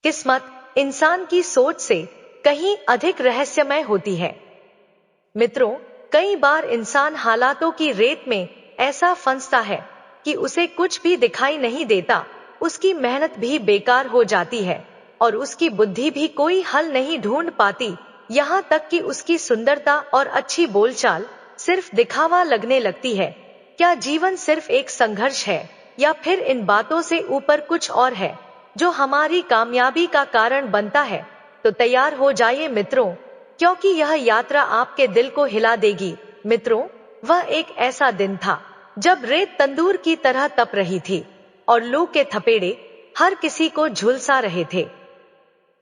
किस्मत इंसान की सोच से कहीं अधिक रहस्यमय होती है। मित्रों, कई बार इंसान हालातों की रेत में ऐसा फंसता है कि उसे कुछ भी दिखाई नहीं देता, उसकी मेहनत भी बेकार हो जाती है और उसकी बुद्धि भी कोई हल नहीं ढूंढ पाती, यहाँ तक कि उसकी सुंदरता और अच्छी बोलचाल सिर्फ दिखावा लगने लगती है। क्या जीवन सिर्फ एक संघर्ष है या फिर इन बातों से ऊपर कुछ और है जो हमारी कामयाबी का कारण बनता है? तो तैयार हो जाइए मित्रों, क्योंकि यह यात्रा आपके दिल को हिला देगी। मित्रों, वह एक ऐसा दिन था जब रेत तंदूर की तरह तप रही थी और लू के थपेड़े हर किसी को झुलसा रहे थे।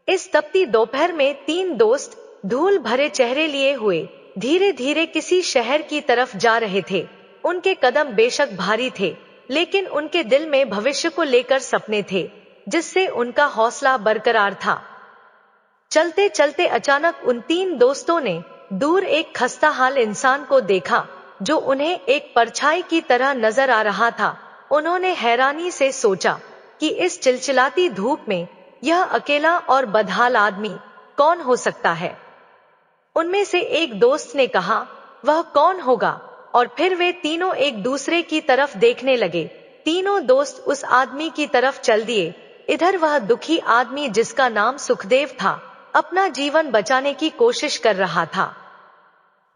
इस तपती दोपहर में तीन दोस्त धूल भरे चेहरे लिए हुए धीरे धीरे किसी शहर की तरफ जा रहे थे। उनके कदम बेशक भारी थे, लेकिन उनके दिल में भविष्य को लेकर सपने थे जिससे उनका हौसला बरकरार था। चलते चलते अचानक उन तीन दोस्तों ने दूर एक खस्ताहाल इंसान को देखा जो उन्हें एक परछाई की तरह नजर आ रहा था। उन्होंने हैरानी से सोचा कि इस चिलचिलाती धूप में यह अकेला और बदहाल आदमी कौन हो सकता है। उनमें से एक दोस्त ने कहा, वह कौन होगा? और फिर वे तीनों एक दूसरे की तरफ देखने लगे। तीनों दोस्त उस आदमी की तरफ चल दिए। इधर वह दुखी आदमी जिसका नाम सुखदेव था, अपना जीवन बचाने की कोशिश कर रहा था।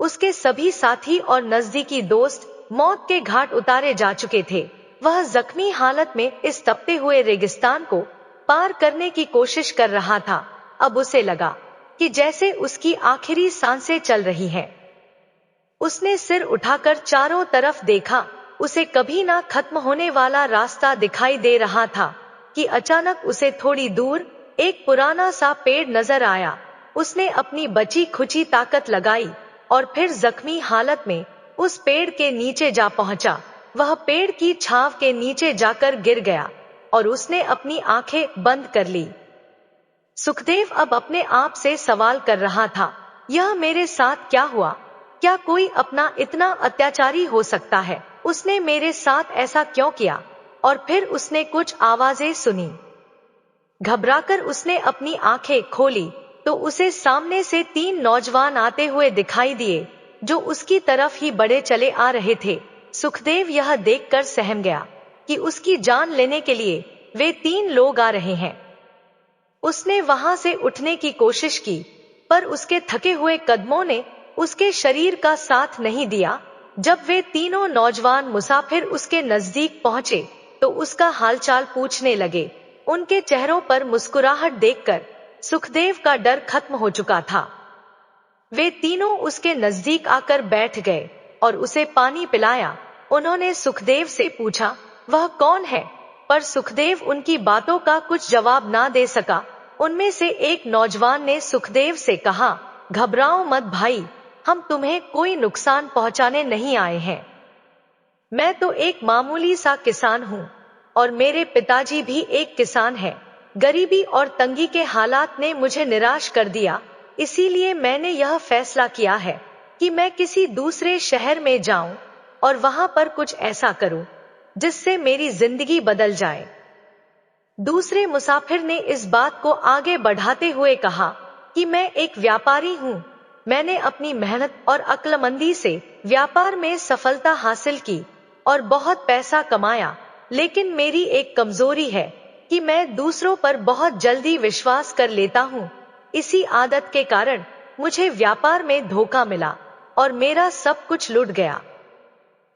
उसके सभी साथी और नजदीकी दोस्त मौत के घाट उतारे जा चुके थे। वह जख्मी हालत में इस तपते हुए रेगिस्तान को पार करने की कोशिश कर रहा था। अब उसे लगा कि जैसे उसकी आखिरी सांसें चल रही हैं। उसने सिर उठाकर चारों तरफ देखा। उसे कभी ना खत्म होने वाला रास्ता दिखाई दे रहा था कि अचानक उसे थोड़ी दूर एक पुराना सा पेड़ नजर आया। उसने अपनी बची खुची ताकत लगाई और फिर जख्मी हालत में उस पेड़ के नीचे जा पहुंचा। वह पेड़ की छांव के नीचे जाकर गिर गया और उसने अपनी आंखें बंद कर ली। सुखदेव अब अपने आप से सवाल कर रहा था, यह मेरे साथ क्या हुआ? क्या कोई अपना इतना अत्याचारी हो सकता है? उसने मेरे साथ ऐसा क्यों किया? और फिर उसने कुछ आवाजें सुनी। घबराकर उसने अपनी आंखें खोली तो उसे सामने से तीन नौजवान आते हुए दिखाई दिए जो उसकी तरफ ही बढ़े चले आ रहे थे। सुखदेव यह देखकर सहम गया कि उसकी जान लेने के लिए वे तीन लोग आ रहे हैं। उसने वहां से उठने की कोशिश की, पर उसके थके हुए कदमों ने उसके शरीर का साथ नहीं दिया। जब वे तीनों नौजवान मुसाफिर उसके नजदीक पहुंचे तो उसका हालचाल पूछने लगे। उनके चेहरों पर मुस्कुराहट देखकर सुखदेव का डर खत्म हो चुका था। वे तीनों उसके नजदीक आकर बैठ गए और उसे पानी पिलाया। उन्होंने सुखदेव से पूछा, वह कौन है? पर सुखदेव उनकी बातों का कुछ जवाब ना दे सका। उनमें से एक नौजवान ने सुखदेव से कहा, घबराओ मत भाई, हम तुम्हें कोई नुकसान पहुंचाने नहीं आए हैं। मैं तो एक मामूली सा किसान हूँ और मेरे पिताजी भी एक किसान हैं। गरीबी और तंगी के हालात ने मुझे निराश कर दिया, इसीलिए मैंने यह फैसला किया है कि मैं किसी दूसरे शहर में जाऊं और वहां पर कुछ ऐसा करूं जिससे मेरी जिंदगी बदल जाए। दूसरे मुसाफिर ने इस बात को आगे बढ़ाते हुए कहा कि मैं एक व्यापारी हूँ। मैंने अपनी मेहनत और अक्लमंदी से व्यापार में सफलता हासिल की और बहुत पैसा कमाया, लेकिन मेरी एक कमजोरी है कि मैं दूसरों पर बहुत जल्दी विश्वास कर लेता हूँ। इसी आदत के कारण मुझे व्यापार में धोखा मिला और मेरा सब कुछ लुट गया।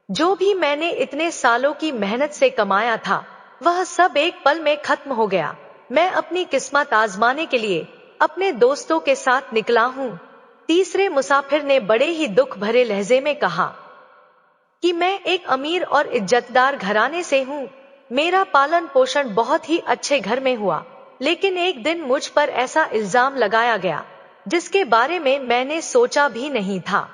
जो भी मैंने इतने सालों की मेहनत से कमाया था, वह सब एक पल में खत्म हो गया। मैं अपनी किस्मत आजमाने के लिए अपने दोस्तों के साथ निकला हूँ। तीसरे मुसाफिर ने बड़े ही दुख भरे लहजे में कहा कि मैं एक अमीर और इज्जतदार घराने से हूँ। मेरा पालन पोषण बहुत ही अच्छे घर में हुआ, लेकिन एक दिन मुझ पर ऐसा इल्जाम लगाया गया जिसके बारे में मैंने सोचा भी नहीं था।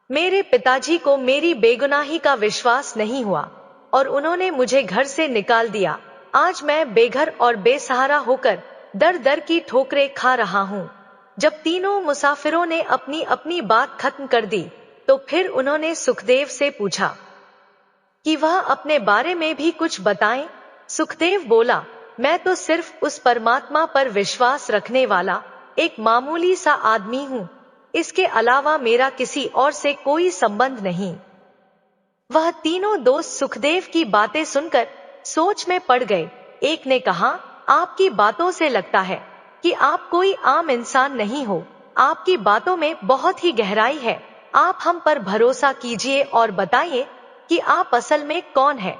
मेरे पिताजी को मेरी बेगुनाही का विश्वास नहीं हुआ और उन्होंने मुझे घर से निकाल दिया। आज मैं बेघर और बेसहारा होकर दर दर की ठोकरें खा रहा हूँ। जब तीनों मुसाफिरों ने अपनी अपनी बात खत्म कर दी तो फिर उन्होंने सुखदेव से पूछा कि वह अपने बारे में भी कुछ बताएं। सुखदेव बोला, मैं तो सिर्फ उस परमात्मा पर विश्वास रखने वाला एक मामूली सा आदमी हूँ। इसके अलावा मेरा किसी और से कोई संबंध नहीं। वह तीनों दोस्त सुखदेव की बातें सुनकर सोच में पड़ गए। एक ने कहा, आपकी बातों से लगता है कि आप कोई आम इंसान नहीं हो। आपकी बातों में बहुत ही गहराई है। आप हम पर भरोसा कीजिए और बताइए कि आप असल में कौन है।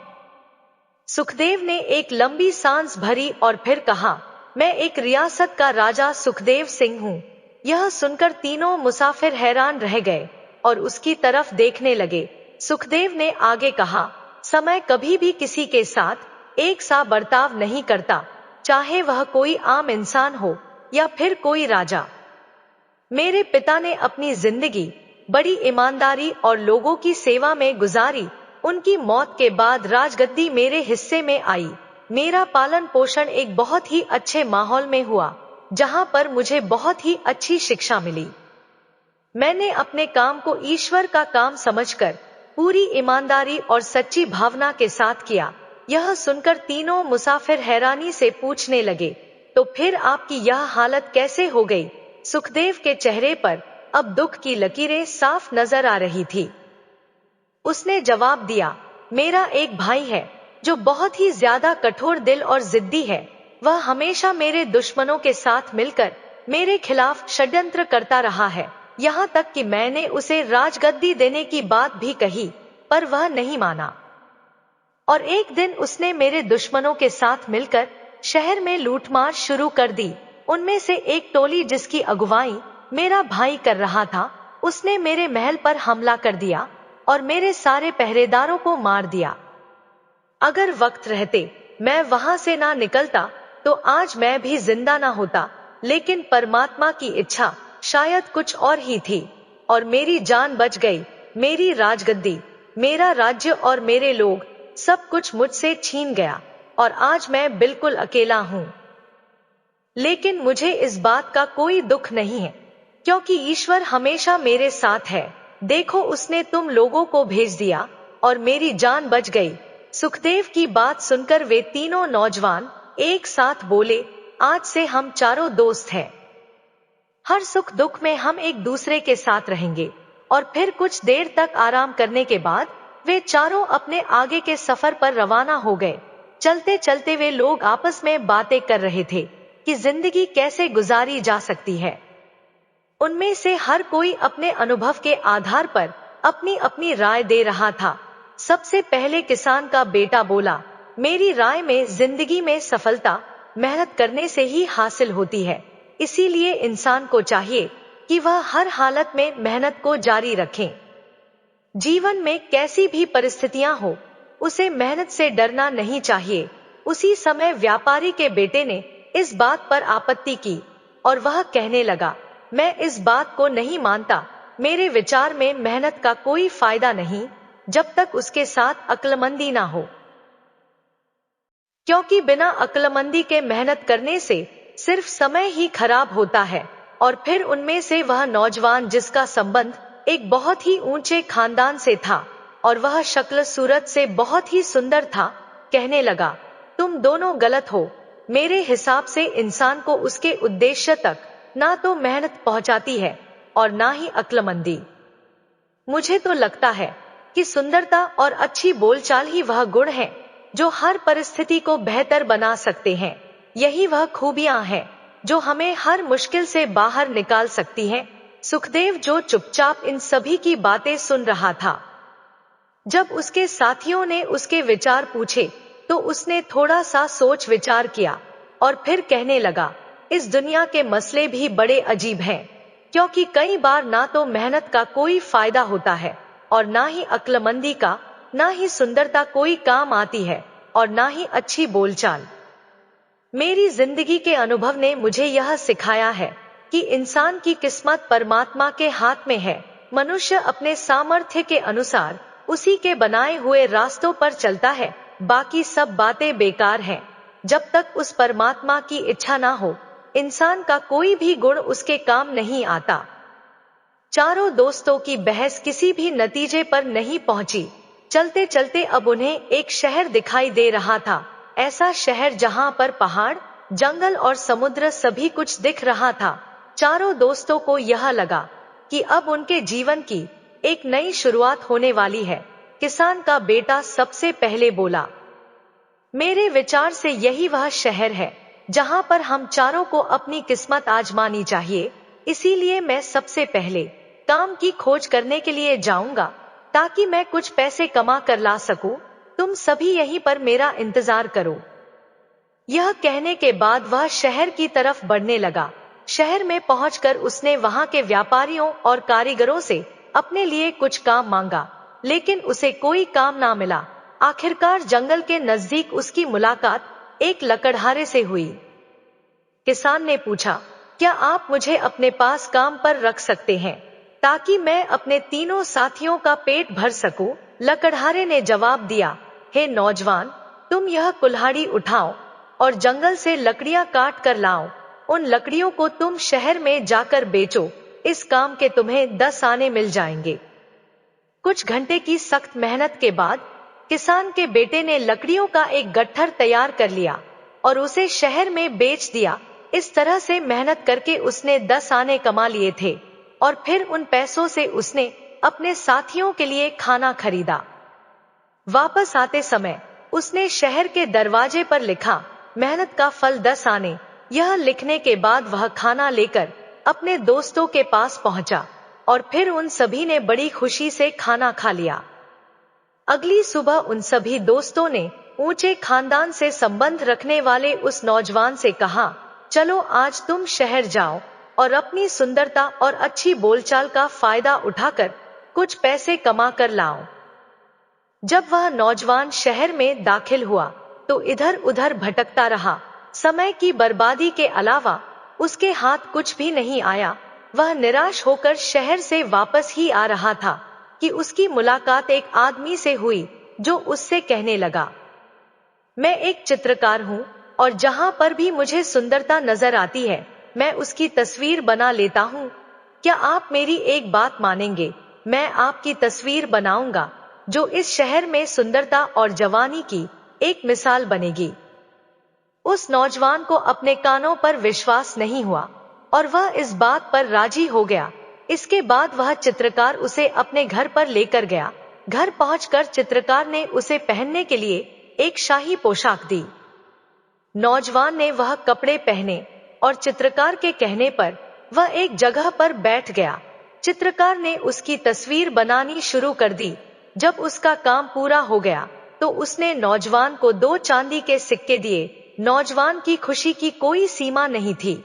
सुखदेव ने एक लंबी सांस भरी और फिर कहा, मैं एक रियासत का राजा सुखदेव सिंह हूँ। यह सुनकर तीनों मुसाफिर हैरान रह गए और उसकी तरफ देखने लगे। सुखदेव ने आगे कहा, समय कभी भी किसी के साथ एक सा बर्ताव नहीं करता, चाहे वह कोई आम इंसान हो या फिर कोई राजा। मेरे पिता ने अपनी जिंदगी बड़ी ईमानदारी और लोगों की सेवा में गुजारी। उनकी मौत के बाद राजगद्दी मेरे हिस्से में आई। मेरा पालन पोषण एक बहुत ही अच्छे माहौल में हुआ, जहां पर मुझे बहुत ही अच्छी शिक्षा मिली। मैंने अपने काम को ईश्वर का काम समझकर पूरी ईमानदारी और सच्ची भावना के साथ किया। यह सुनकर तीनों मुसाफिर हैरानी से पूछने लगे, तो फिर आपकी यह हालत कैसे हो गई? सुखदेव के चेहरे पर अब दुख की लकीरें साफ नजर आ रही थी। उसने जवाब दिया, मेरा एक भाई है जो बहुत ही ज्यादा कठोर दिल और जिद्दी है। वह हमेशा मेरे दुश्मनों के साथ मिलकर मेरे खिलाफ षड्यंत्र करता रहा है। यहाँ तक कि मैंने उसे राजगद्दी देने की बात भी कही, पर वह नहीं माना। और एक दिन उसने मेरे दुश्मनों के साथ मिलकर शहर में लूटमार शुरू कर दी। उनमें से एक टोली जिसकी अगुवाई मेरा भाई कर रहा था, उसने मेरे महल पर हमला कर दिया और मेरे सारे पहरेदारों को मार दिया। अगर वक्त रहते मैं वहां से ना निकलता तो आज मैं भी जिंदा ना होता, लेकिन परमात्मा की इच्छा शायद कुछ और ही थी और मेरी जान बच गई। मेरी राजगद्दी, मेरा राज्य और मेरे लोग, सब कुछ मुझसे छीन गया और आज मैं बिल्कुल अकेला हूँ। लेकिन मुझे इस बात का कोई दुख नहीं है, क्योंकि ईश्वर हमेशा मेरे साथ है। देखो, उसने तुम लोगों को भेज दिया और मेरी जान बच गई। सुखदेव की बात सुनकर वे तीनों नौजवान एक साथ बोले, आज से हम चारों दोस्त हैं। हर सुख दुख में हम एक दूसरे के साथ रहेंगे। और फिर कुछ देर तक आराम करने के बाद वे चारों अपने आगे के सफर पर रवाना हो गए। चलते चलते वे लोग आपस में बातें कर रहे थे कि जिंदगी कैसे गुजारी जा सकती है। उनमें से हर कोई अपने अनुभव के आधार पर अपनी अपनी राय दे रहा था। सबसे पहले किसान का बेटा बोला, मेरी राय में जिंदगी में सफलता मेहनत करने से ही हासिल होती है। इसीलिए इंसान को चाहिए कि वह हर हालत में मेहनत को जारी रखें। जीवन में कैसी भी परिस्थितियां हो, उसे मेहनत से डरना नहीं चाहिए। उसी समय व्यापारी के बेटे ने इस बात पर आपत्ति की और वह कहने लगा, मैं इस बात को नहीं मानता। मेरे विचार में मेहनत का कोई फायदा नहीं जब तक उसके साथ अक्लमंदी ना हो, क्योंकि बिना अक्लमंदी के मेहनत करने से सिर्फ समय ही खराब होता है। और फिर उनमें से वह नौजवान जिसका संबंध एक बहुत ही ऊंचे खानदान से था और वह शक्ल सूरत से बहुत ही सुंदर था, कहने लगा, तुम दोनों गलत हो। मेरे हिसाब से इंसान को उसके उद्देश्य तक ना तो मेहनत पहुंचाती है और ना ही अक्लमंदी। मुझे तो लगता है कि सुंदरता और अच्छी बोलचाल ही वह गुण है जो हर परिस्थिति को बेहतर बना सकते हैं। यही वह खूबियां हैं जो हमें हर मुश्किल से बाहर निकाल सकती हैं। सुखदेव जो चुपचाप इन सभी की बातें सुन रहा था, जब उसके साथियों ने उसके विचार पूछे तो उसने थोड़ा सा सोच विचार किया और फिर कहने लगा, इस दुनिया के मसले भी बड़े अजीब हैं, क्योंकि कई बार ना तो मेहनत का कोई फायदा होता है और ना ही अक्लमंदी का, ना ही सुंदरता कोई काम आती है और ना ही अच्छी बोलचाल। मेरी जिंदगी के अनुभव ने मुझे यह सिखाया है कि इंसान की किस्मत परमात्मा के हाथ में है। मनुष्य अपने सामर्थ्य के अनुसार उसी के बनाए हुए रास्तों पर चलता है, बाकी सब बातें बेकार हैं। जब तक उस परमात्मा की इच्छा ना हो, इंसान का कोई भी गुण उसके काम नहीं आता। चारों दोस्तों की बहस किसी भी नतीजे पर नहीं पहुंची। चलते चलते अब उन्हें एक शहर दिखाई दे रहा था। ऐसा शहर जहां पर पहाड़, जंगल और समुद्र सभी कुछ दिख रहा था। चारों दोस्तों को यह लगा कि अब उनके जीवन की एक नई शुरुआत होने वाली है। किसान का बेटा सबसे पहले बोला, मेरे विचार से यही वह शहर है जहां पर हम चारों को अपनी किस्मत आजमानी चाहिए। इसीलिए मैं सबसे पहले काम की खोज करने के लिए जाऊंगा, ताकि मैं कुछ पैसे कमा कर ला सकूं। तुम सभी यहीं पर मेरा इंतजार करो। यह कहने के बाद वह शहर की तरफ बढ़ने लगा। शहर में पहुंचकर उसने वहां के व्यापारियों और कारीगरों से अपने लिए कुछ काम मांगा, लेकिन उसे कोई काम ना मिला। आखिरकार जंगल के नजदीक उसकी मुलाकात एक लकड़हारे से हुई। किसान ने पूछा, क्या आप मुझे अपने पास काम पर रख सकते हैं, ताकि मैं अपने तीनों साथियों का पेट भर सकूं? लकड़हारे ने जवाब दिया, हे नौजवान, तुम यह कुल्हाड़ी उठाओ और जंगल से लकड़ियां काट कर लाओ। उन लकड़ियों को तुम शहर में जाकर बेचो। इस काम के तुम्हें 10 आने मिल जाएंगे। कुछ घंटे की सख्त मेहनत के बाद किसान के बेटे ने लकड़ियों का एक गट्ठर तैयार कर लिया और उसे शहर में बेच दिया। इस तरह से मेहनत करके उसने 10 आने कमा लिए थे और फिर उन पैसों से उसने अपने साथियों के लिए खाना खरीदा। वापस आते समय उसने शहर के दरवाजे पर लिखा, मेहनत का फल 10 आने। यह लिखने के बाद वह खाना लेकर अपने दोस्तों के पास पहुंचा और फिर उन सभी ने बड़ी खुशी से खाना खा लिया। अगली सुबह उन सभी दोस्तों ने ऊंचे खानदान से संबंध रखने वाले उस नौजवान से कहा, चलो आज तुम शहर जाओ और अपनी सुंदरता और अच्छी बोलचाल का फायदा उठाकर कुछ पैसे कमा कर लाओ। जब वह नौजवान शहर में दाखिल हुआ तो इधर उधर भटकता रहा। समय की बर्बादी के अलावा उसके हाथ कुछ भी नहीं आया। वह निराश होकर शहर से वापस ही आ रहा था कि उसकी मुलाकात एक आदमी से हुई जो उससे कहने लगा, मैं एक चित्रकार हूं और जहां पर भी मुझे सुंदरता नजर आती है मैं उसकी तस्वीर बना लेता हूं। क्या आप मेरी एक बात मानेंगे? मैं आपकी तस्वीर बनाऊंगा जो इस शहर में सुंदरता और जवानी की एक मिसाल बनेगी। उस नौजवान को अपने कानों पर विश्वास नहीं हुआ और वह इस बात पर राजी हो गया। इसके बाद वह चित्रकार उसे अपने घर पर लेकर गया। घर पहुंचकर चित्रकार ने उसे पहनने के लिए एक शाही पोशाक दी। नौजवान ने वह कपड़े पहने और चित्रकार के कहने पर वह एक जगह पर बैठ गया। चित्रकार ने उसकी तस्वीर बनानी शुरू कर दी। जब उसका काम पूरा हो गया तो उसने नौजवान को 2 चांदी के सिक्के दिए। नौजवान की खुशी की कोई सीमा नहीं थी।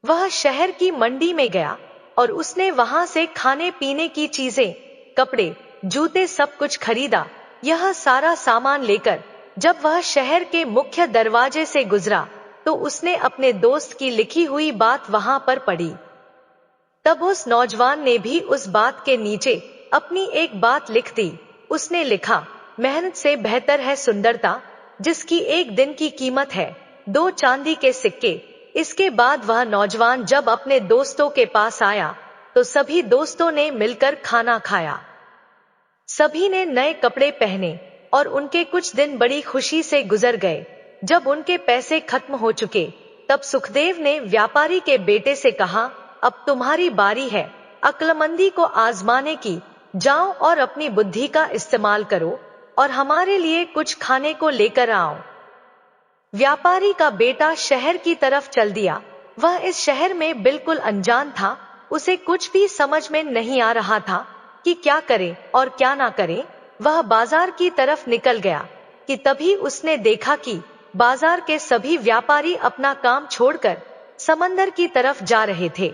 वह शहर की मंडी में गया और उसने वहां से खाने पीने की चीजें, कपड़े, जूते सब कुछ खरीदा। यह सारा सामान लेकर जब वह शहर के मुख्य दरवाजे से गुजरा तो उसने अपने दोस्त की लिखी हुई बात वहां पर पढ़ी। तब उस नौजवान ने भी उस बात के नीचे अपनी एक बात लिख दी। उसने लिखा, मेहनत से बेहतर है सुंदरता, जिसकी एक दिन की कीमत है 2 चांदी के सिक्के। इसके बाद वह नौजवान जब अपने दोस्तों के पास आया तो सभी दोस्तों ने मिलकर खाना खाया। सभी ने नए कपड़े पहने और उनके कुछ दिन बड़ी खुशी से गुजर गए। जब उनके पैसे खत्म हो चुके तब सुखदेव ने व्यापारी के बेटे से कहा, अब तुम्हारी बारी है अक्लमंदी को आजमाने की। जाओ और अपनी बुद्धि का इस्तेमाल करो और हमारे लिए कुछ खाने को लेकर आओ। व्यापारी का बेटा शहर की तरफ चल दिया। वह इस शहर में बिल्कुल अनजान था। उसे कुछ भी समझ में नहीं आ रहा था कि क्या करे और क्या ना करे। वह बाजार की तरफ निकल गया कि तभी उसने देखा कि बाजार के सभी व्यापारी अपना काम छोड़कर समंदर की तरफ जा रहे थे।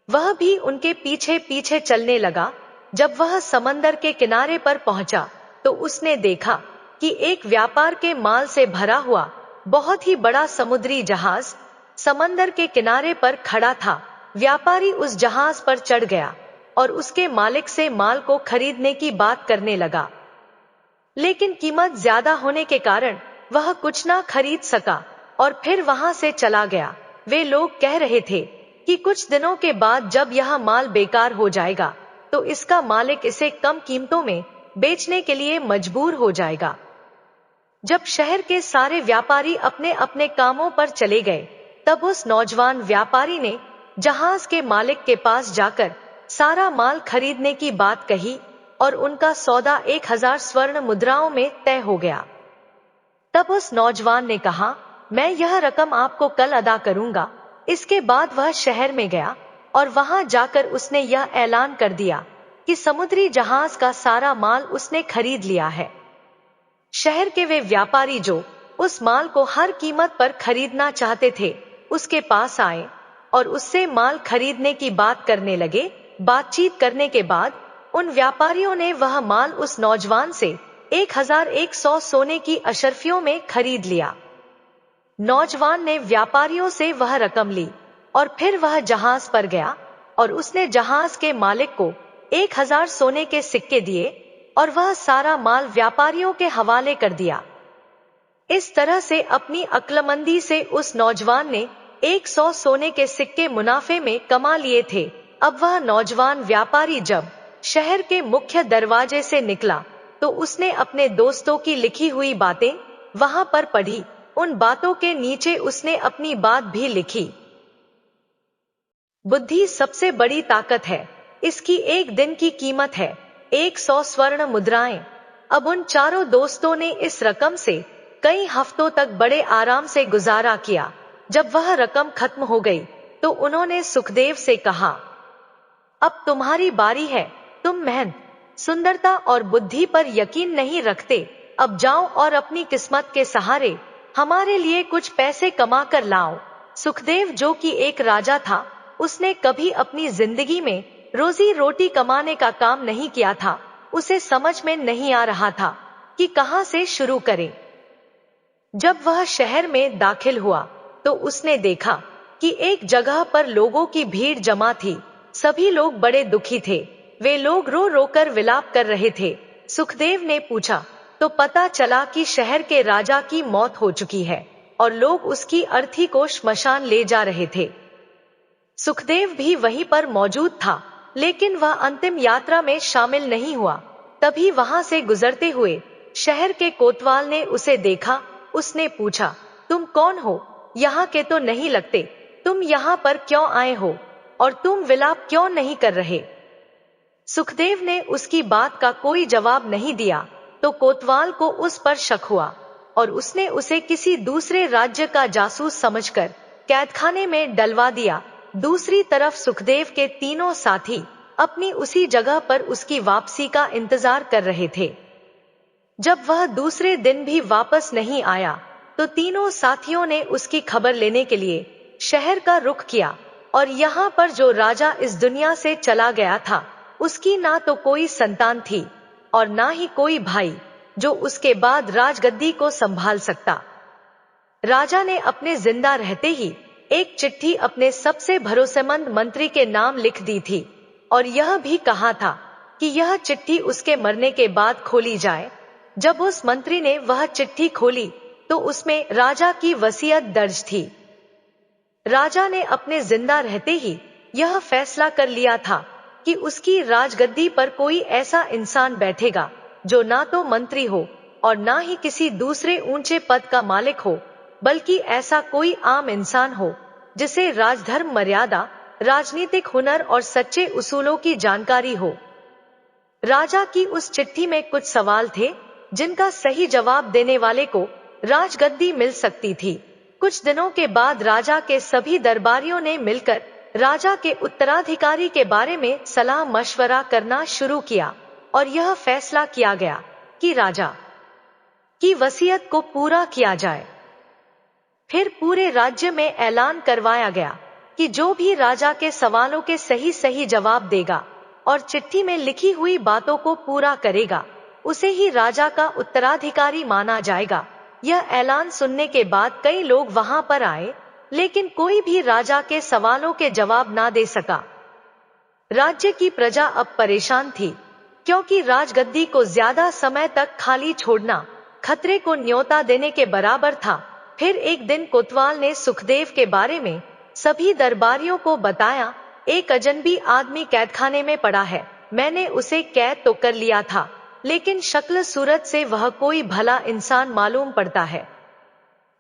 वह भी उनके पीछे पीछे चलने लगा। जब वह समंदर के किनारे पर पहुंचा तो उसने देखा कि एक व्यापार के माल से भरा हुआ बहुत ही बड़ा समुद्री जहाज समंदर के किनारे पर खड़ा था। व्यापारी उस जहाज पर चढ़ गया और उसके मालिक से माल को खरीदने की बात करने लगा, लेकिन कीमत ज्यादा होने के कारण वह कुछ ना खरीद सका और फिर वहां से चला गया। वे लोग कह रहे थे कि कुछ दिनों के बाद जब यह माल बेकार हो जाएगा तो इसका मालिक इसे कम कीमतों में बेचने के लिए मजबूर हो जाएगा। जब शहर के सारे व्यापारी अपने अपने कामों पर चले गए, तब उस नौजवान व्यापारी ने जहाज के मालिक के पास जाकर सारा माल खरीदने की बात कही और उनका सौदा 1000 स्वर्ण मुद्राओं में तय हो गया। तब उस नौजवान ने कहा, मैं यह रकम आपको कल अदा करूंगा। इसके बाद वह शहर में गया और वहां जाकर उसने यह ऐलान कर दिया कि समुद्री जहाज का सारा माल उसने खरीद लिया है। शहर के वे व्यापारी जो उस माल को हर कीमत पर खरीदना चाहते थे, उसके पास आए और उससे माल खरीदने की बात करने लगे। बातचीत करने के बाद उन व्यापारियों ने वह माल उस नौजवान से 1100 सोने की अशर्फियों में खरीद लिया। नौजवान ने व्यापारियों से वह रकम ली और फिर वह जहाज पर गया और उसने जहाज के मालिक को 1000 सोने के सिक्के दिए और वह सारा माल व्यापारियों के हवाले कर दिया। इस तरह से अपनी अक्लमंदी से उस नौजवान ने 100 सोने के सिक्के मुनाफे में कमा लिए थे। अब वह नौजवान व्यापारी जब शहर के मुख्य दरवाजे से निकला तो उसने अपने दोस्तों की लिखी हुई बातें वहां पर पढ़ी। उन बातों के नीचे उसने अपनी बात भी लिखी। बुद्धि सबसे बड़ी ताकत है, इसकी एक दिन की कीमत है 100 स्वर्ण मुद्राएं। अब उन चारों दोस्तों ने इस रकम से कई हफ्तों तक बड़े आराम से गुजारा किया। जब वह रकम खत्म हो गई तो उन्होंने सुखदेव से कहा, अब तुम्हारी बारी है। तुम मेहनत, सुंदरता और बुद्धि पर यकीन नहीं रखते। अब जाओ और अपनी किस्मत के सहारे हमारे लिए कुछ पैसे कमा कर लाओ। सुखदेव जो कि एक राजा था, उसने कभी अपनी जिंदगी में रोजी रोटी कमाने का काम नहीं किया था। उसे समझ में नहीं आ रहा था कि कहां से शुरू करे। जब वह शहर में दाखिल हुआ तो उसने देखा कि एक जगह पर लोगों की भीड़ जमा थी। सभी लोग बड़े दुखी थे। वे लोग रो रो कर विलाप कर रहे थे। सुखदेव ने पूछा तो पता चला कि शहर के राजा की मौत हो चुकी है और लोग उसकी अर्थी को श्मशान ले जा रहे थे। सुखदेव भी वहीं पर मौजूद था, लेकिन वह अंतिम यात्रा में शामिल नहीं हुआ। तभी वहां से गुजरते हुए शहर के कोतवाल ने उसे देखा। उसने पूछा, तुम कौन हो? यहाँ के तो नहीं लगते। तुम यहाँ पर क्यों आए हो और तुम विलाप क्यों नहीं कर रहे? सुखदेव ने उसकी बात का कोई जवाब नहीं दिया तो कोतवाल को उस पर शक हुआ और उसने उसे किसी दूसरे राज्य का जासूस समझकर कैदखाने में डलवा दिया। दूसरी तरफ सुखदेव के तीनों साथी अपनी उसी जगह पर उसकी वापसी का इंतजार कर रहे थे। जब वह दूसरे दिन भी वापस नहीं आया तो तीनों साथियों ने उसकी खबर लेने के लिए शहर का रुख किया और यहाँ पर जो राजा इस दुनिया से चला गया था, उसकी ना तो कोई संतान थी और ना ही कोई भाई जो उसके बाद राजगद्दी को संभाल सकता। राजा ने अपने जिंदा रहते ही एक चिट्ठी अपने सबसे भरोसेमंद मंत्री के नाम लिख दी थी और यह भी कहा था कि यह चिट्ठी उसके मरने के बाद खोली जाए। जब उस मंत्री ने वह चिट्ठी खोली तो उसमें राजा की वसीयत दर्ज थी। राजा ने अपने जिंदा रहते ही यह फैसला कर लिया था कि उसकी राजगद्दी पर कोई ऐसा इंसान बैठेगा जो ना तो मंत्री हो और ना ही किसी दूसरे ऊंचे पद का मालिक हो, बल्कि ऐसा कोई आम इंसान हो जिसे राजधर्म, मर्यादा, राजनीतिक हुनर और सच्चे उसूलों की जानकारी हो। राजा की उस चिट्ठी में कुछ सवाल थे जिनका सही जवाब देने वाले को राजगद्दी मिल सकती थी। कुछ दिनों के बाद राजा के सभी दरबारियों ने मिलकर राजा के उत्तराधिकारी के बारे में सलाह मशवरा करना शुरू किया और यह फैसला किया गया कि राजा की वसीयत को पूरा किया जाए। फिर पूरे राज्य में ऐलान करवाया गया कि जो भी राजा के सवालों के सही सही जवाब देगा और चिट्ठी में लिखी हुई बातों को पूरा करेगा, उसे ही राजा का उत्तराधिकारी माना जाएगा। यह ऐलान सुनने के बाद कई लोग वहां पर आए, लेकिन कोई भी राजा के सवालों के जवाब ना दे सका। राज्य की प्रजा अब परेशान थी, क्योंकि राजगद्दी को ज्यादा समय तक खाली छोड़ना खतरे को न्योता देने के बराबर था। फिर एक दिन कोतवाल ने सुखदेव के बारे में सभी दरबारियों को बताया, एक अजनबी आदमी कैदखाने में पड़ा है। मैंने उसे कैद तो कर लिया था, लेकिन शक्ल सूरत से वह कोई भला इंसान मालूम पड़ता है।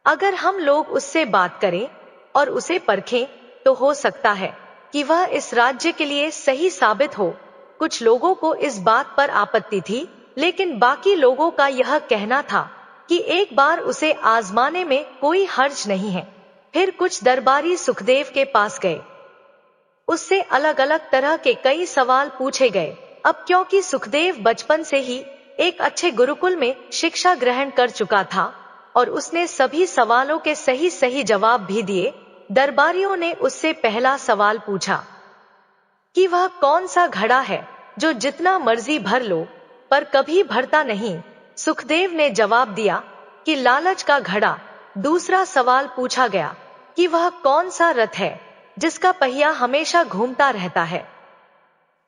अगर हम लोग उससे बात करें और उसे परखें तो हो सकता है कि वह इस राज्य के लिए सही साबित हो। कुछ लोगों को इस बात पर आपत्ति थी, लेकिन बाकी लोगों का यह कहना था कि एक बार उसे आजमाने में कोई हर्ज नहीं है। फिर कुछ दरबारी सुखदेव के पास गए। उससे अलग अलग तरह के कई सवाल पूछे गए। अब क्योंकि सुखदेव बचपन से ही एक अच्छे गुरुकुल में शिक्षा ग्रहण कर चुका था और उसने सभी सवालों के सही सही जवाब भी दिए, दरबारियों ने उससे पहला सवाल पूछा कि वह कौन सा घड़ा है जो जितना मर्जी भर लो पर कभी भरता नहीं। सुखदेव ने जवाब दिया कि लालच का घड़ा। दूसरा सवाल पूछा गया कि वह कौन सा रथ है जिसका पहिया हमेशा घूमता रहता है।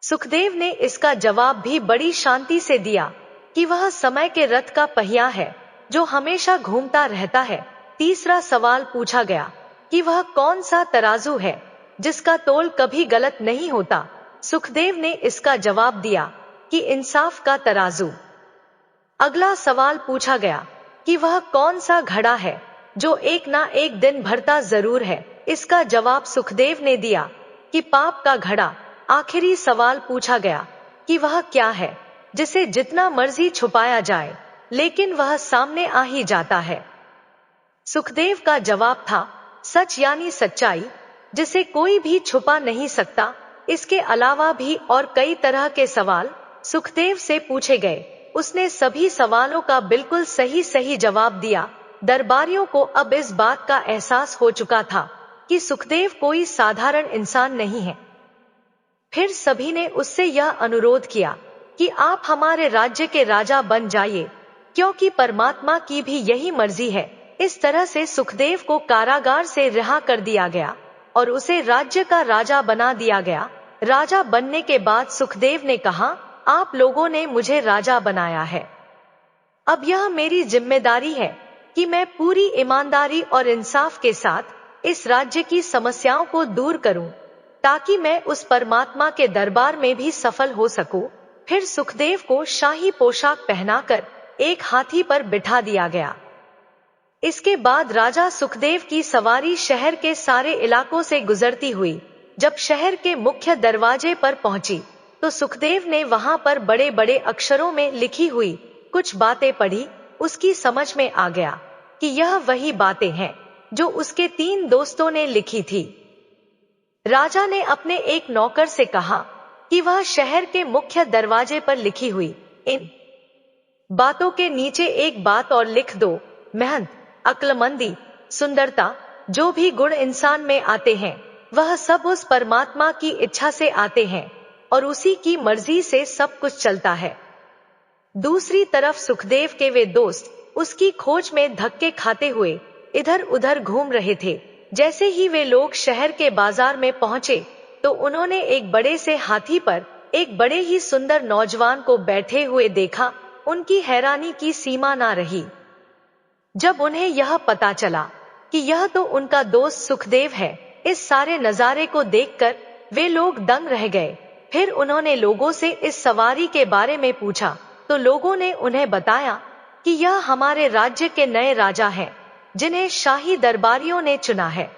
सुखदेव ने इसका जवाब भी बड़ी शांति से दिया कि वह समय के रथ का पहिया है जो हमेशा घूमता रहता है। तीसरा सवाल पूछा गया कि वह कौन सा तराजू है जिसका तोल कभी गलत नहीं होता। सुखदेव ने इसका जवाब दिया कि इंसाफ का तराजू। अगला सवाल पूछा गया कि वह कौन सा घड़ा है जो एक ना एक दिन भरता जरूर है। इसका जवाब सुखदेव ने दिया कि पाप का घड़ा। आखिरी सवाल पूछा गया कि वह क्या है जिसे जितना मर्जी छुपाया जाए लेकिन वह सामने आ ही जाता है। सुखदेव का जवाब था सच यानी सच्चाई, जिसे कोई भी छुपा नहीं सकता। इसके अलावा भी और कई तरह के सवाल सुखदेव से पूछे गए। उसने सभी सवालों का बिल्कुल सही सही जवाब दिया। दरबारियों को अब इस बात का एहसास हो चुका था कि सुखदेव कोई साधारण इंसान नहीं है। फिर सभी ने उससे यह अनुरोध किया कि आप हमारे राज्य के राजा बन जाइए, क्योंकि परमात्मा की भी यही मर्जी है। इस तरह से सुखदेव को कारागार से रिहा कर दिया गया और उसे राज्य का राजा बना दिया गया। राजा बनने के बाद सुखदेव ने कहा, आप लोगों ने मुझे राजा बनाया है, अब यह मेरी जिम्मेदारी है कि मैं पूरी ईमानदारी और इंसाफ के साथ इस राज्य की समस्याओं को दूर करूं, ताकि मैं उस परमात्मा के दरबार में भी सफल हो सकूं। फिर सुखदेव को शाही पोशाक पहनाकर एक हाथी पर बिठा दिया गया। इसके बाद राजा सुखदेव की सवारी शहर के सारे इलाकों से गुजरती हुई जब शहर के मुख्य दरवाजे पर पहुंची तो सुखदेव ने वहां पर बड़े बड़े अक्षरों में लिखी हुई कुछ बातें पढ़ी। उसकी समझ में आ गया कि यह वही बातें हैं जो उसके 3 दोस्तों ने लिखी थी। राजा ने अपने एक नौकर से कहा कि वह शहर के मुख्य दरवाजे पर लिखी हुई इन बातों के नीचे एक बात और लिख दो, मेहनत, अक्लमंदी, सुंदरता, जो भी गुण इंसान में आते हैं वह सब उस परमात्मा की इच्छा से आते हैं और उसी की मर्जी से सब कुछ चलता है। दूसरी तरफ सुखदेव के वे दोस्त उसकी खोज में धक्के खाते हुए इधर उधर घूम रहे थे। जैसे ही वे लोग शहर के बाजार में पहुंचे तो उन्होंने एक बड़े से हाथी पर एक बड़े ही सुंदर नौजवान को बैठे हुए देखा। उनकी हैरानी की सीमा ना रही जब उन्हें यह पता चला कि यह तो उनका दोस्त सुखदेव है। इस सारे नजारे को देखकर वे लोग दंग रह गए। फिर उन्होंने लोगों से इस सवारी के बारे में पूछा तो लोगों ने उन्हें बताया कि यह हमारे राज्य के नए राजा हैं, जिन्हें शाही दरबारियों ने चुना है।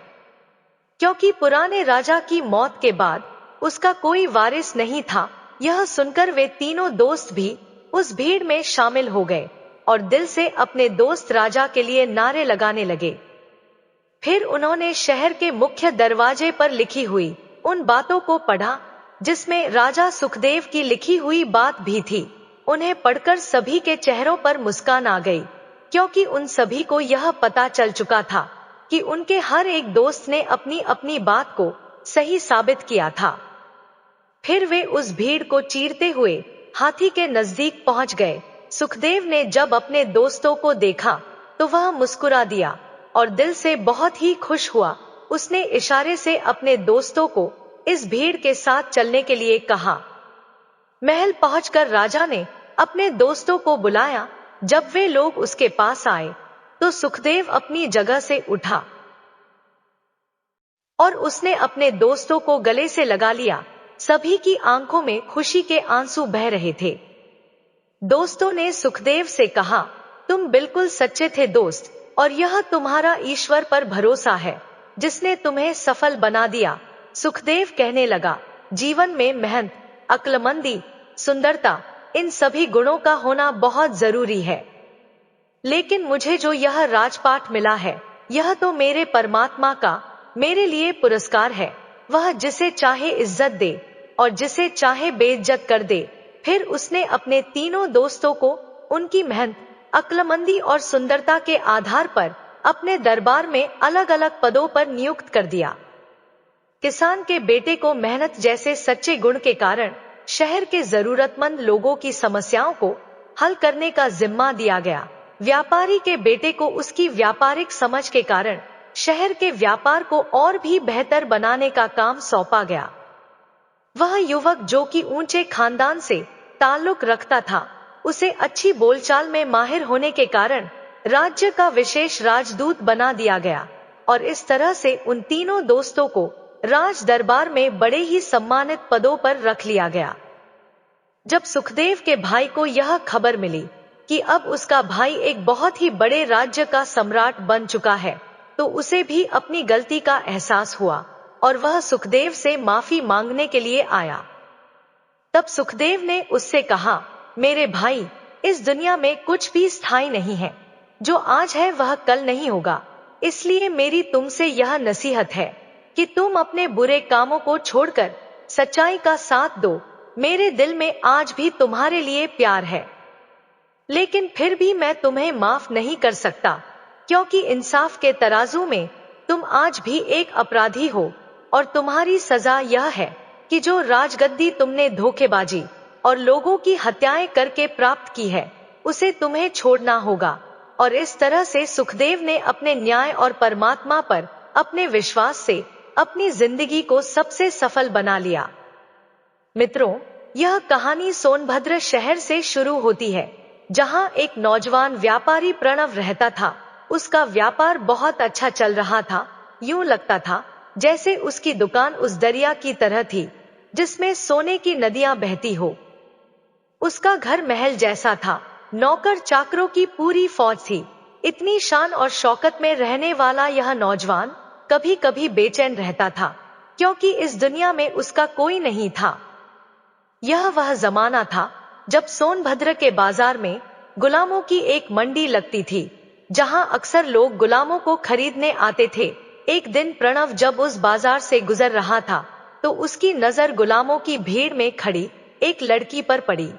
क्योंकि पुराने राजा की मौत के बाद उसका कोई वारिस नहीं था। यह सुनकर वे तीनों दोस्त भी उस भीड़ में शामिल हो गए और दिल से अपने दोस्त राजा के लिए नारे लगाने लगे। फिर उन्होंने शहर के मुख्य दरवाजे पर लिखी हुई उन बातों को पढ़ा जिसमें राजा सुखदेव की लिखी हुई बात भी थी। उन्हें पढ़कर सभी के चेहरों पर मुस्कान आ गई, क्योंकि उन सभी को यह पता चल चुका था कि उनके हर एक दोस्त ने अपनी अपनी बात को सही साबित किया था। फिर वे उस भीड़ को चीरते हुए हाथी के नजदीक पहुंच गए। सुखदेव ने जब अपने दोस्तों को देखा तो वह मुस्कुरा दिया और दिल से बहुत ही खुश हुआ। उसने इशारे से अपने दोस्तों को इस भीड़ के साथ चलने के लिए कहा। महल पहुंचकर राजा ने अपने दोस्तों को बुलाया। जब वे लोग उसके पास आए तो सुखदेव अपनी जगह से उठा और उसने अपने दोस्तों को गले से लगा लिया। सभी की आंखों में खुशी के आंसू बह रहे थे। दोस्तों ने सुखदेव से कहा, तुम बिल्कुल सच्चे थे दोस्त, और यह तुम्हारा ईश्वर पर भरोसा है जिसने तुम्हें सफल बना दिया। सुखदेव कहने लगा, जीवन में मेहनत, अक्लमंदी, सुंदरता, इन सभी गुणों का होना बहुत जरूरी है। लेकिन मुझे जो यह राजपाट मिला है, यह तो मेरे परमात्मा का मेरे लिए पुरस्कार है। वह जिसे चाहे इज्जत दे और जिसे चाहे बेइज्जत कर दे। फिर उसने अपने तीनों दोस्तों को उनकी मेहनत, अक्लमंदी और सुंदरता के आधार पर अपने दरबार में अलग अलग पदों पर नियुक्त कर दिया। किसान के बेटे को मेहनत जैसे सच्चे गुण के कारण शहर के जरूरतमंद लोगों की समस्याओं को हल करने का जिम्मा दिया गया। व्यापारी के बेटे को उसकी व्यापारिक समझ के कारण शहर के व्यापार को और भी बेहतर बनाने का काम सौंपा गया। वह युवक जो कि ऊंचे खानदान से ताल्लुक रखता था, उसे अच्छी बोलचाल में माहिर होने के कारण राज्य का विशेष राजदूत बना दिया गया, और इस तरह से उन तीनों दोस्तों को राज दरबार में बड़े ही सम्मानित पदों पर रख लिया गया। जब सुखदेव के भाई को यह खबर मिली कि अब उसका भाई एक बहुत ही बड़े राज्य का सम्राट बन चुका है, तो उसे भी अपनी गलती का एहसास हुआ और वह सुखदेव से माफी मांगने के लिए आया। तब सुखदेव ने उससे कहा, मेरे भाई, इस दुनिया में कुछ भी स्थायी नहीं है। जो आज है वह कल नहीं होगा। इसलिए मेरी तुमसे यह नसीहत है कि तुम अपने बुरे कामों को छोड़कर सच्चाई का साथ दो। मेरे दिल में आज भी तुम्हारे लिए प्यार है, लेकिन फिर भी मैं तुम्हें माफ नहीं कर सकता, क्योंकि इंसाफ के तराजू में तुम आज भी एक अपराधी हो, और तुम्हारी सजा यह है कि जो राजगद्दी तुमने धोखेबाजी और लोगों की हत्याएं करके प्राप्त की है, उसे तुम्हें छोड़ना होगा। और इस तरह से सुखदेव ने अपने न्याय और परमात्मा पर अपने विश्वास से अपनी जिंदगी को सबसे सफल बना लिया। मित्रों, यह कहानी सोनभद्र शहर से शुरू होती है, जहां एक नौजवान व्यापारी प्रणव रहता था। उसका व्यापार बहुत अच्छा चल रहा था। यूं लगता था जैसे उसकी दुकान उस दरिया की तरह थी जिसमें सोने की नदियां बहती हो। उसका घर महल जैसा था, नौकर चाकरों की पूरी फौज थी। इतनी शान और शौकत में रहने वाला यह नौजवान कभी कभी बेचैन रहता था, क्योंकि इस दुनिया में उसका कोई नहीं था। यह वह जमाना था जब सोनभद्र के बाजार में गुलामों की एक मंडी लगती थी, जहां अक्सर लोग गुलामों को खरीदने आते थे। एक दिन प्रणव जब उस बाजार से गुजर रहा था, तो उसकी नजर गुलामों की भीड़ में खड़ी एक लड़की पर पड़ी।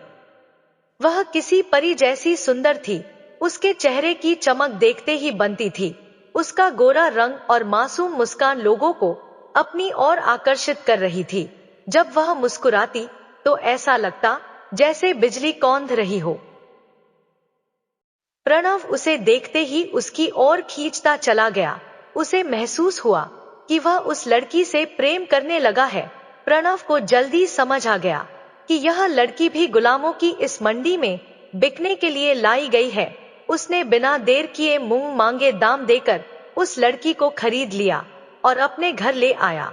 वह किसी परी जैसी सुंदर थी। उसके चेहरे की चमक देखते ही बनती थी। उसका गोरा रंग और मासूम मुस्कान लोगों को अपनी ओर आकर्षित कर रही थी। जब वह मुस्कुराती तो ऐसा लगता जैसे बिजली कौंध रही हो। प्रणव उसे देखते ही उसकी ओर खींचता चला गया। उसे महसूस हुआ कि वह उस लड़की से प्रेम करने लगा है। प्रणव को जल्दी समझ आ गया कि यह लड़की भी गुलामों की इस मंडी में बिकने के लिए लाई गई है। उसने बिना देर किए मुंह मांगे दाम देकर उस लड़की को खरीद लिया और अपने घर ले आया।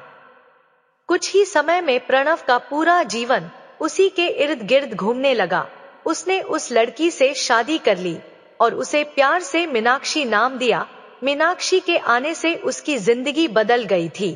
कुछ ही समय में प्रणव का पूरा जीवन उसी के इर्द गिर्द घूमने लगा। उसने उस लड़की से शादी कर ली और उसे प्यार से मीनाक्षी नाम दिया। मीनाक्षी के आने से उसकी जिंदगी बदल गई थी।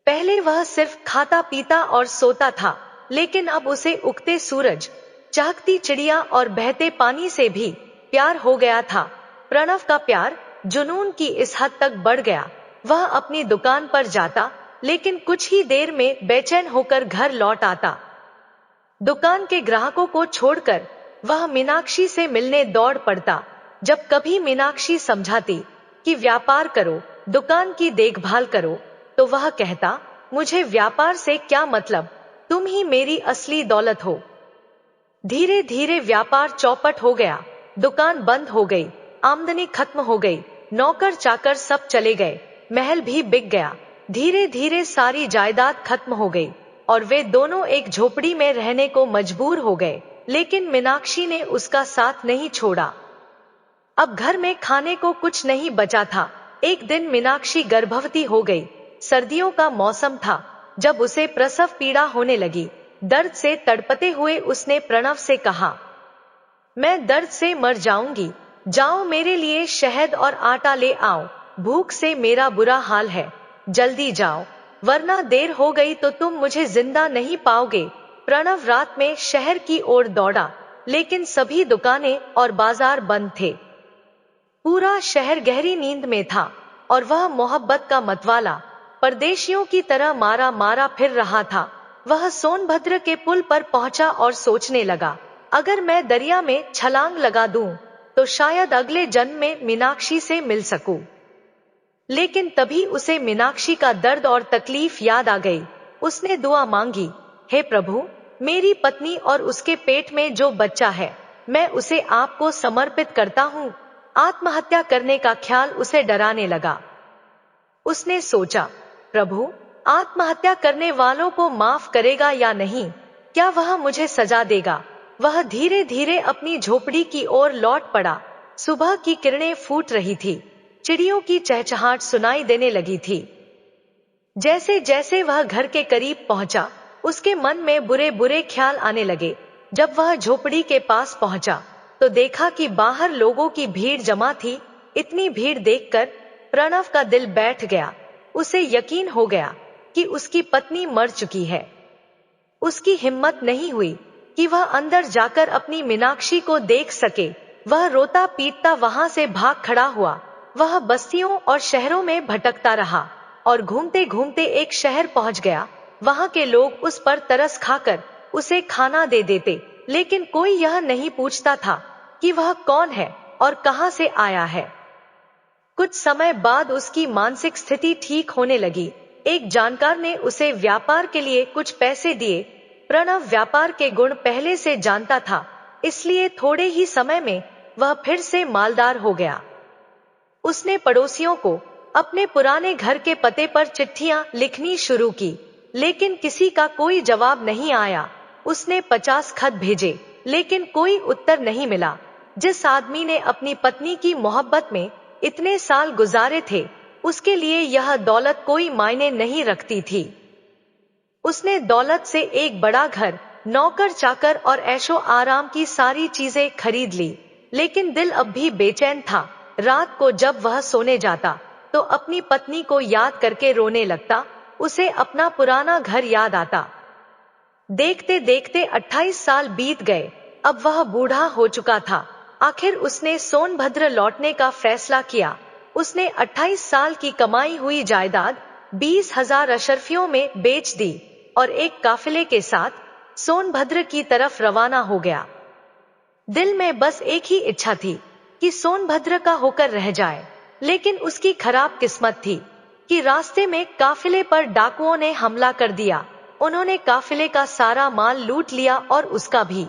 पहले वह सिर्फ खाता पीता और सोता था, लेकिन अब उसे उगते सूरज, चहकती चिड़िया और बहते पानी से भी प्यार हो गया था। प्रणव का प्यार जुनून की इस हद तक बढ़ गया। वह अपनी दुकान पर जाता, लेकिन कुछ ही देर में बेचैन होकर घर लौट आता। दुकान के ग्राहकों को छोड़कर वह मीनाक्षी से मिलने दौड़ पड़ता। जब कभी मीनाक्षी समझाती कि व्यापार करो, दुकान की देखभाल करो, तो वह कहता, मुझे व्यापार से क्या मतलब, तुम ही मेरी असली दौलत हो। धीरे धीरे व्यापार चौपट हो गया। दुकान बंद हो गई, आमदनी खत्म हो गई, नौकर चाकर सब चले गए, महल भी बिक गया। धीरे धीरे सारी जायदाद खत्म हो गई और वे दोनों एक झोपड़ी में रहने को मजबूर हो गए। लेकिन मीनाक्षी ने उसका साथ नहीं छोड़ा। अब घर में खाने को कुछ नहीं बचा था। एक दिन मीनाक्षी गर्भवती हो गई। सर्दियों का मौसम था। जब उसे प्रसव पीड़ा होने लगी, दर्द से तड़पते हुए उसने प्रणव से कहा, मैं दर्द से मर जाऊंगी। जाओ मेरे लिए शहद और आटा ले आओ, भूख से मेरा बुरा हाल है, जल्दी जाओ, वरना देर हो गई तो तुम मुझे जिंदा नहीं पाओगे। प्रणव रात में शहर की ओर दौड़ा, लेकिन सभी दुकानें और बाजार बंद थे। पूरा शहर गहरी नींद में था और वह मोहब्बत का मतवाला परदेशियों की तरह मारा मारा फिर रहा था। वह सोनभद्र के पुल पर पहुंचा और सोचने लगा, अगर मैं दरिया में छलांग लगा दूं तो शायद अगले जन्म में मीनाक्षी से मिल सकूं। लेकिन तभी उसे मीनाक्षी का दर्द और तकलीफ याद आ गई। उसने दुआ मांगी, हे प्रभु, मेरी पत्नी और उसके पेट में जो बच्चा है, मैं उसे आपको समर्पित करता हूँ। आत्महत्या करने का ख्याल उसे डराने लगा। उसने सोचा, प्रभु आत्महत्या करने वालों को माफ करेगा या नहीं? क्या वह मुझे सजा देगा? वह धीरे धीरे अपनी झोपड़ी की ओर लौट पड़ा। सुबह की किरणें फूट रही थी, चिड़ियों की चहचहाट सुनाई देने लगी थी। जैसे जैसे वह घर के करीब पहुंचा, उसके मन में बुरे बुरे ख्याल आने लगे। जब वह झोपड़ी के पास पहुंचा तो देखा कि बाहर लोगों की भीड़ जमा थी। इतनी भीड़ देखकर प्रणव का दिल बैठ गया। उसे यकीन हो गया कि उसकी पत्नी मर चुकी है। उसकी हिम्मत नहीं हुई कि वह अंदर जाकर अपनी मीनाक्षी को देख सके। वह रोता पीटता वहां से भाग खड़ा हुआ। वह बस्तियों और शहरों में भटकता रहा और घूमते घूमते एक शहर पहुंच गया। वहां के लोग उस पर तरस खाकर उसे खाना दे देते, लेकिन कोई यह नहीं पूछता था कि वह कौन है और कहां से आया है। कुछ समय बाद उसकी मानसिक स्थिति ठीक होने लगी। एक जानकार ने उसे व्यापार के लिए कुछ पैसे दिए। प्रणव व्यापार के गुण पहले से जानता था, इसलिए थोड़े ही समय में वह फिर से मालदार हो गया। उसने पड़ोसियों को अपने पुराने घर के पते पर चिट्ठियां लिखनी शुरू की, लेकिन किसी का कोई जवाब नहीं आया। उसने 50 खत भेजे, लेकिन कोई उत्तर नहीं मिला। जिस आदमी ने अपनी पत्नी की मोहब्बत में इतने साल गुजारे थे, उसके लिए यह दौलत कोई मायने नहीं रखती थी। उसने दौलत से एक बड़ा घर, नौकर चाकर और ऐशो आराम की सारी चीजें खरीद ली, लेकिन दिल अब भी बेचैन था। रात को जब वह सोने जाता तो अपनी पत्नी को याद करके रोने लगता। उसे अपना पुराना घर याद आता। देखते देखते 28 साल बीत गए। अब वह बूढ़ा हो चुका था। आखिर उसने सोनभद्र लौटने का फैसला किया। उसने 28 साल की कमाई हुई जायदाद 20,000 अशर्फियों में बेच दी और एक काफिले के साथ सोनभद्र की तरफ रवाना हो गया। दिल में बस एक ही इच्छा थी कि सोनभद्र का होकर रह जाए, लेकिन उसकी खराब किस्मत थी कि रास्ते में काफिले पर डाकुओं ने हमला कर दिया। उन्होंने काफिले का सारा माल लूट लिया और उसका भी।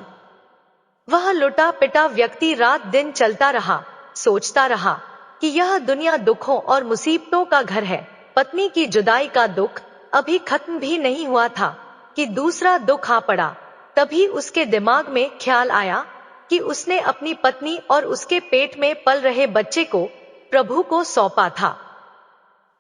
वह लुटा पिटा व्यक्ति रात दिन चलता रहा, सोचता रहा कि यह दुनिया दुखों और मुसीबतों का घर है। पत्नी की जुदाई का दुख अभी खत्म भी नहीं हुआ था कि दूसरा दुख आ पड़ा। तभी उसके दिमाग में ख्याल आया कि उसने अपनी पत्नी और उसके पेट में पल रहे बच्चे को प्रभु को सौंपा था।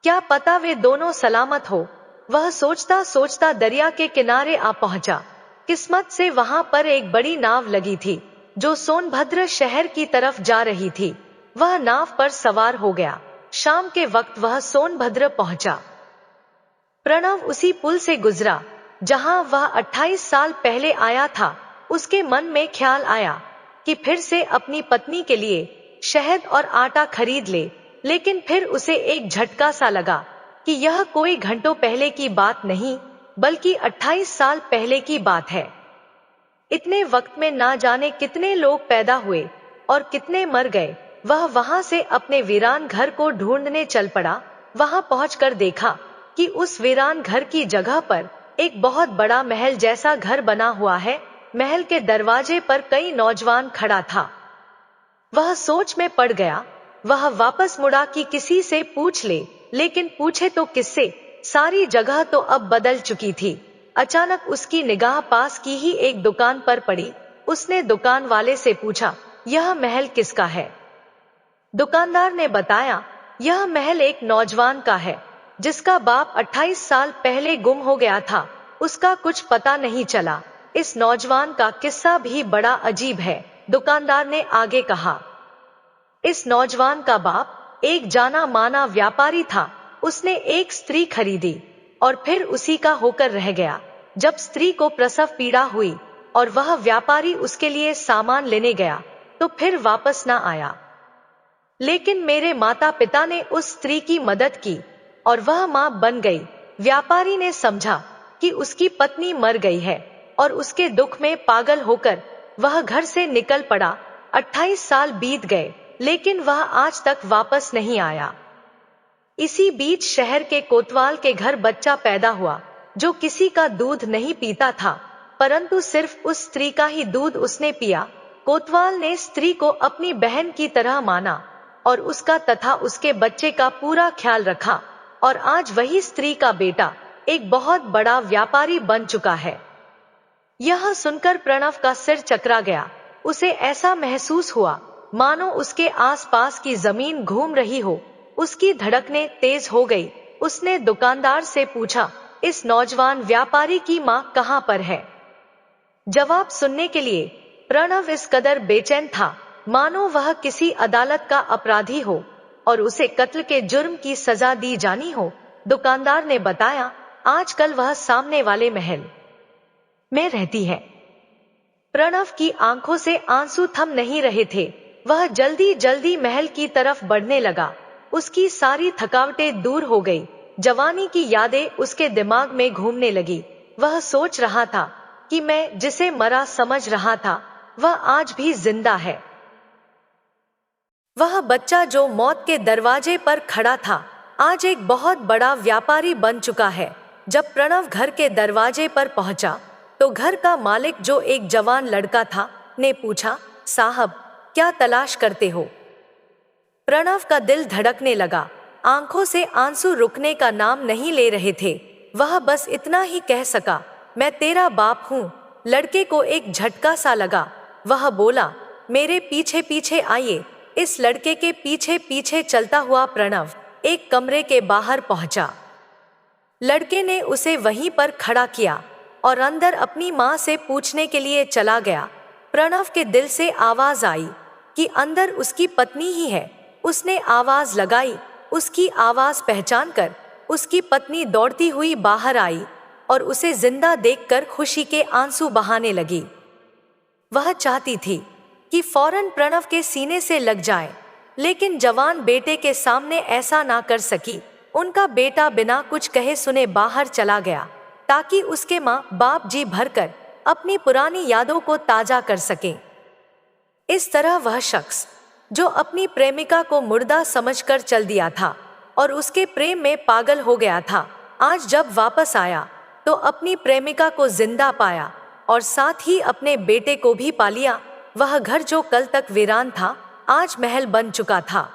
क्या पता वे दोनों सलामत हो। वह सोचता सोचता दरिया के किनारे आ पहुंचा। किस्मत से वहां पर एक बड़ी नाव लगी थी जो सोनभद्र शहर की तरफ जा रही थी। वह नाव पर सवार हो गया। शाम के वक्त वह सोनभद्र पहुंचा। प्रणव उसी पुल से गुजरा जहां वह 28 साल पहले आया था। उसके मन में ख्याल आया कि फिर से अपनी पत्नी के लिए शहद और आटा खरीद ले, लेकिन फिर उसे एक झटका सा लगा कि यह कोई घंटों पहले की बात नहीं, बल्कि 28 साल पहले की बात है। इतने वक्त में ना जाने कितने लोग पैदा हुए और कितने मर गए। वह वहां से अपने वीरान घर को ढूंढने चल पड़ा। वहां पहुंचकर देखा कि उस वीरान घर की जगह पर एक बहुत बड़ा महल जैसा घर बना हुआ है। महल के दरवाजे पर कई नौजवान खड़ा था। वह सोच में पड़ गया। वह वापस मुड़ा कि किसी से पूछ ले, लेकिन पूछे तो किससे? सारी जगह तो अब बदल चुकी थी। अचानक उसकी निगाह पास की ही एक दुकान पर पड़ी। उसने दुकान वाले से पूछा, यह महल किसका है? दुकानदार ने बताया, यह महल एक नौजवान का है जिसका बाप 28 साल पहले गुम हो गया था। उसका कुछ पता नहीं चला। इस नौजवान का किस्सा भी बड़ा अजीब है। दुकानदार ने आगे कहा। इस नौजवान का बाप एक जाना माना व्यापारी था। उसने एक स्त्री खरीदी और फिर उसी का होकर रह गया। जब स्त्री को प्रसव पीड़ा हुई और वह व्यापारी उसके लिए सामान लेने गया तो फिर वापस न आया। लेकिन मेरे माता पिता ने उस स्त्री की मदद की और वह मां बन गई। व्यापारी ने समझा कि उसकी पत्नी मर गई है और उसके दुख में पागल होकर वह घर से निकल पड़ा। 28 साल बीत गए लेकिन वह आज तक वापस नहीं आया। इसी बीच शहर के कोतवाल के घर बच्चा पैदा हुआ जो किसी का दूध नहीं पीता था, परंतु सिर्फ उस स्त्री का ही दूध उसने पिया। कोतवाल ने स्त्री को अपनी बहन की तरह माना और उसका तथा उसके बच्चे का पूरा ख्याल रखा और आज वही स्त्री का बेटा एक बहुत बड़ा व्यापारी बन चुका है। यह सुनकर प्रणव का सिर चकरा गया। उसे ऐसा महसूस हुआ मानो उसके आसपास की जमीन घूम रही हो। उसकी धड़कनें तेज हो गई। उसने दुकानदार से पूछा, इस नौजवान व्यापारी की मां कहां पर है? जवाब सुनने के लिए प्रणव इस कदर बेचैन था मानो वह किसी अदालत का अपराधी हो और उसे कत्ल के जुर्म की सजा दी जानी हो। दुकानदार ने बताया, आजकल वह सामने वाले महल में रहती है। प्रणव की आंखों से आंसू थम नहीं रहे थे। वह जल्दी जल्दी महल की तरफ बढ़ने लगा। उसकी सारी थकावटें दूर हो गई। जवानी की यादें उसके दिमाग में घूमने लगी। वह सोच रहा था कि मैं जिसे मरा समझ रहा था वह आज भी जिंदा है। वह बच्चा जो मौत के दरवाजे पर खड़ा था आज एक बहुत बड़ा व्यापारी बन चुका है। जब प्रणव घर के दरवाजे पर पहुंचा तो घर का मालिक जो एक जवान लड़का था ने पूछा, साहब क्या तलाश करते हो? प्रणव का दिल धड़कने लगा। आंखों से आंसू रुकने का नाम नहीं ले रहे थे। वह बस इतना ही कह सका, मैं तेरा बाप हूं। लड़के को एक झटका सा लगा। वह बोला, मेरे पीछे पीछे आइए। इस लड़के के पीछे पीछे चलता हुआ प्रणव एक कमरे के बाहर पहुंचा। लड़के ने उसे वहीं पर खड़ा किया और अंदर अपनी मां से पूछने के लिए चला गया। प्रणव के दिल से आवाज आई कि अंदर उसकी पत्नी ही है। उसने आवाज लगाई। उसकी आवाज पहचानकर उसकी पत्नी दौड़ती हुई बाहर आई और उसे जिंदा देखकर खुशी के आंसू बहाने लगी। वह चाहती थी कि फौरन प्रणव के सीने से लग जाए, लेकिन जवान बेटे के सामने ऐसा ना कर सकी। उनका बेटा बिना कुछ कहे सुने बाहर चला गया ताकि उसके माँ बाप जी भरकर अपनी पुरानी यादों को ताजा कर सकें। इस तरह वह शख्स जो अपनी प्रेमिका को मुर्दा समझकर चल दिया था और उसके प्रेम में पागल हो गया था, आज जब वापस आया तो अपनी प्रेमिका को जिंदा पाया और साथ ही अपने बेटे को भी पा लिया। वह घर जो कल तक वीरान था आज महल बन चुका था।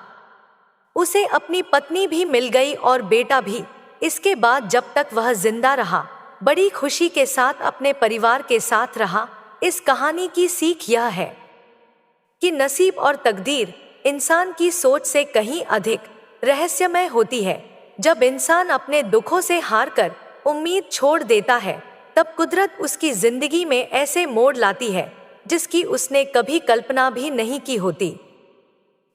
उसे अपनी पत्नी भी मिल गई और बेटा भी। इसके बाद जब तक वह जिंदा रहा बड़ी खुशी के साथ अपने परिवार के साथ रहा। इस कहानी की सीख यह है कि नसीब और तकदीर इंसान की सोच से कहीं अधिक रहस्यमय होती है। जब इंसान अपने दुखों से हारकर उम्मीद छोड़ देता है तब कुदरत उसकी जिंदगी में ऐसे मोड़ लाती है जिसकी उसने कभी कल्पना भी नहीं की होती।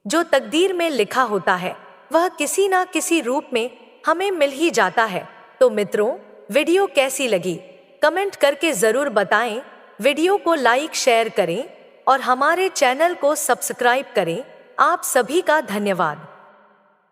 जो तकदीर में लिखा होता है वह किसी ना किसी रूप में हमें मिल ही जाता है। तो मित्रों, वीडियो कैसी लगी कमेंट करके जरूर बताएं। वीडियो को लाइक शेयर करें और हमारे चैनल को सब्सक्राइब करें। आप सभी का धन्यवाद।